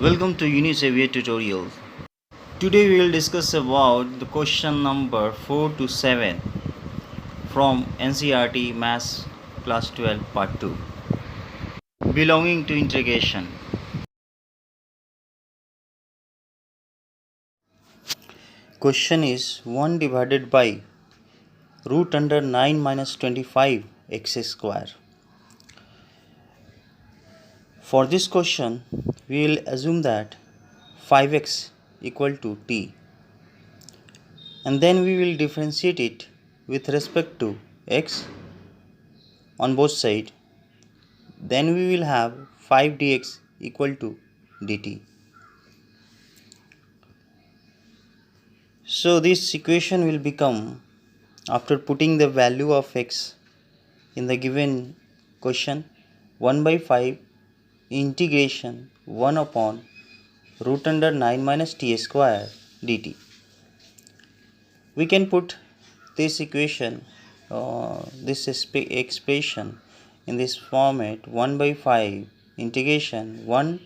Welcome to Unisaviour tutorial. Today we will discuss about the question number 4 to 7 from NCERT Maths Class 12 Part 2 belonging to integration. Question is 1 divided by root under 9 minus 25 x square. For this question we will assume that 5x equal to t, and then we will differentiate it with respect to x on both sides. Then we will have 5 dx equal to dt. So this equation will become, after putting the value of x in the given question, 1 by 5 integration 1 upon root under 9 minus t square dt. We can put this equation, this expression in this format: 1 by 5 integration 1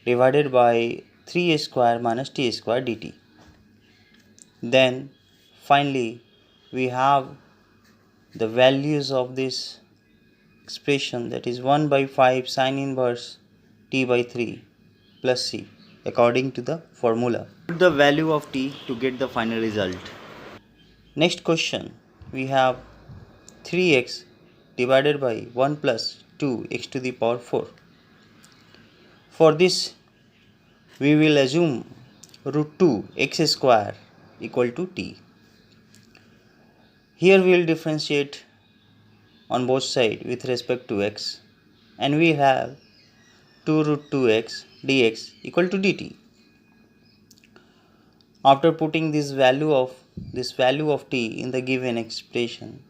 divided by 3 square minus t square dt. Then finally we have the values of this expression, that is 1 by 5 sin inverse t by 3 plus c according to the formula. Put the value of t to get the final result. Next question, we have 3x divided by 1 plus 2x to the power 4. For this we will assume root 2 x square equal to t. Here we will differentiate on both sides with respect to x, and we have 2 root 2x dx equal to dt. After putting this value of t in the given expression,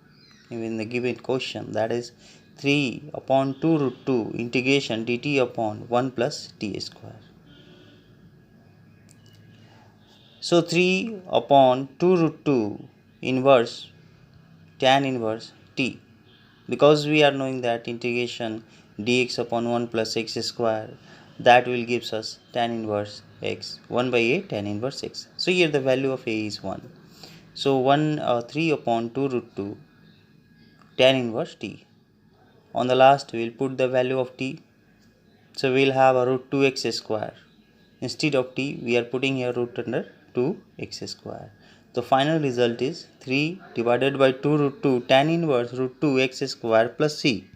in the given question, that is 3 upon 2 root 2 integration dt upon 1 plus t square. So 3 upon 2 root 2 inverse tan inverse t, because we are knowing that integration dx upon 1 plus x square, that will gives us tan inverse x, 1 by a tan inverse x. So here the value of a is 1. So 3 upon 2 root 2 tan inverse t. On the last we will put the value of t. So we will have a root 2x square. Instead of t we are putting here root under 2x square. The final result is 3 divided by 2 root 2 tan inverse root 2x square plus c.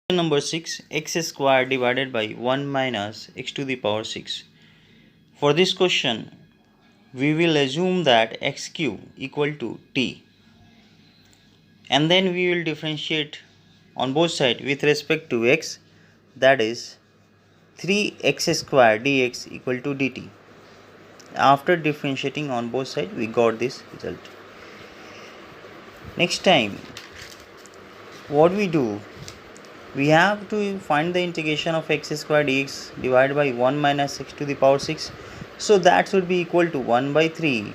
Question number 6, x square divided by 1 minus x to the power 6. For this question we will assume that x cube equal to t, and then we will differentiate on both sides with respect to x, that is 3x square dx equal to dt. After differentiating on both sides we got this result. Next time what we do, we have to find the integration of x square dx divided by 1 minus x to the power 6. So that should be equal to 1 by 3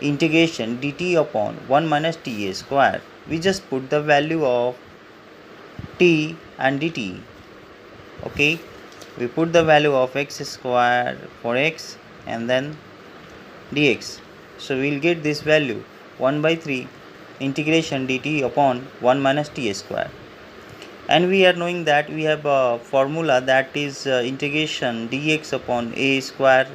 integration dt upon 1 minus t square. We just put the value of t and dt. Okay, we put the value of x square for x and then dx. So we will get this value 1 by 3 integration dt upon 1 minus t square. And we are knowing that we have a formula, that is integration dx upon a square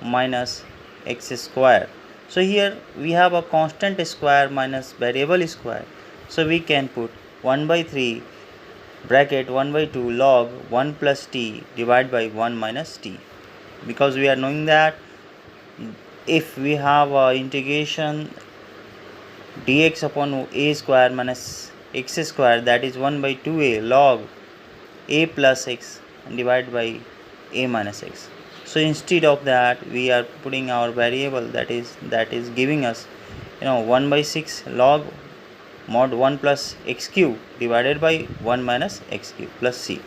minus x square. So here we have a constant square minus variable square. So we can put 1 by 3 bracket 1 by 2 log 1 plus t divided by 1 minus t, because we are knowing that if we have integration dx upon a square minus x square, that is 1 by 2a log a plus x divided by a minus x. So instead of that we are putting our variable, that is giving us 1 by 6 log mod 1 plus x cube divided by 1 minus x cube plus c.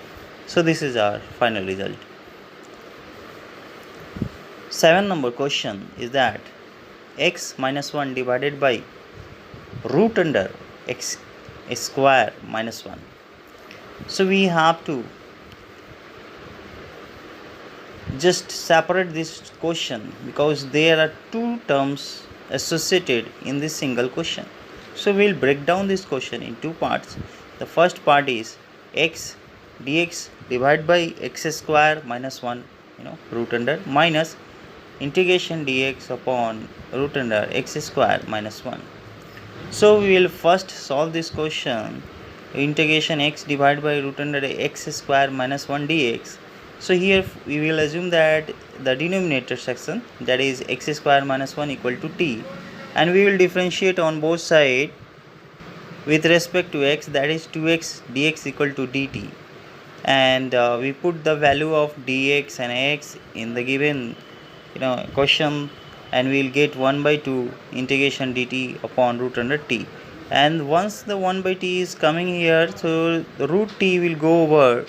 So this is our final result. 7 number question is that x minus 1 divided by root under x square minus 1. So we have to just separate this question because there are two terms associated in this single question. So we'll break down this question in two parts. The first part is x dx divided by x square minus 1 root under minus integration dx upon root under x square minus 1. So we will first solve this question integration x divided by root under x square minus 1 dx. So here we will assume that the denominator section, that is x square minus 1 equal to t, and we will differentiate on both sides with respect to x, that is 2x dx equal to dt, and we put the value of dx and x in the given question, and we will get 1 by 2 integration dt upon root under t. And once the 1 by t is coming here, so the root t will go over,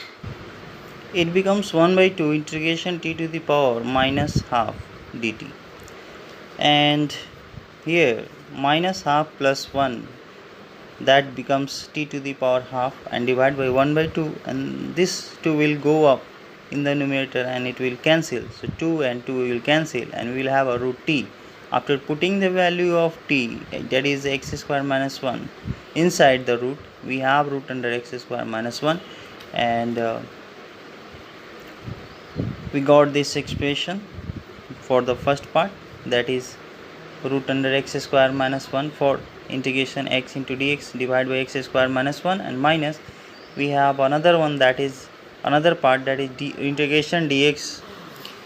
it becomes 1 by 2 integration t to the power minus half dt, and here minus half plus 1, that becomes t to the power half, and divide by 1 by 2, and this 2 will go up in the numerator and it will cancel, so 2 and 2 will cancel, and we will have a root t. After putting the value of t, that is x square minus 1, inside the root, we have root under x square minus 1, and we got this expression for the first part, that is root under x square minus 1 for integration x into dx divided by x square minus 1, and minus we have another one, that is another part, that is integration dx,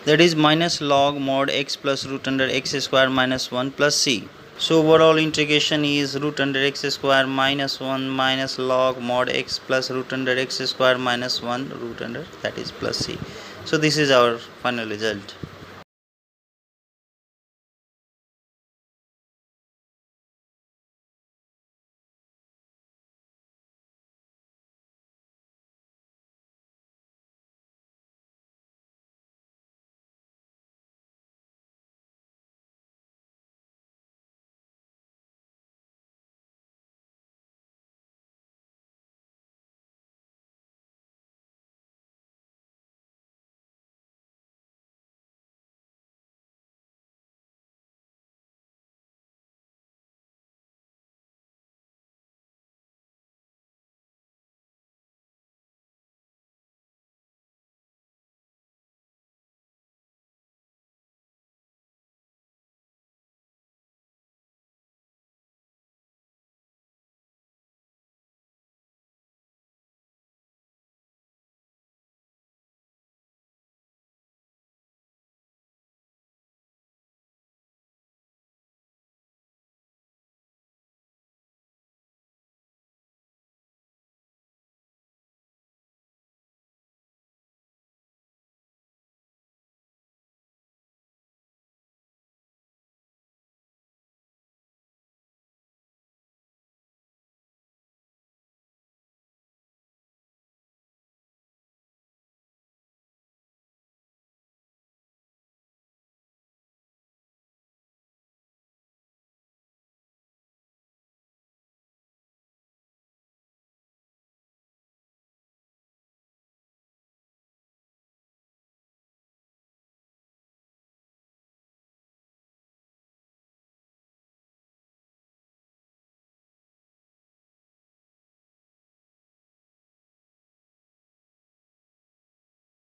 that is minus log mod x plus root under x square minus 1 plus c. So overall integration is root under x square minus 1 minus log mod x plus root under x square minus 1 root under, that is plus c. So this is our final result.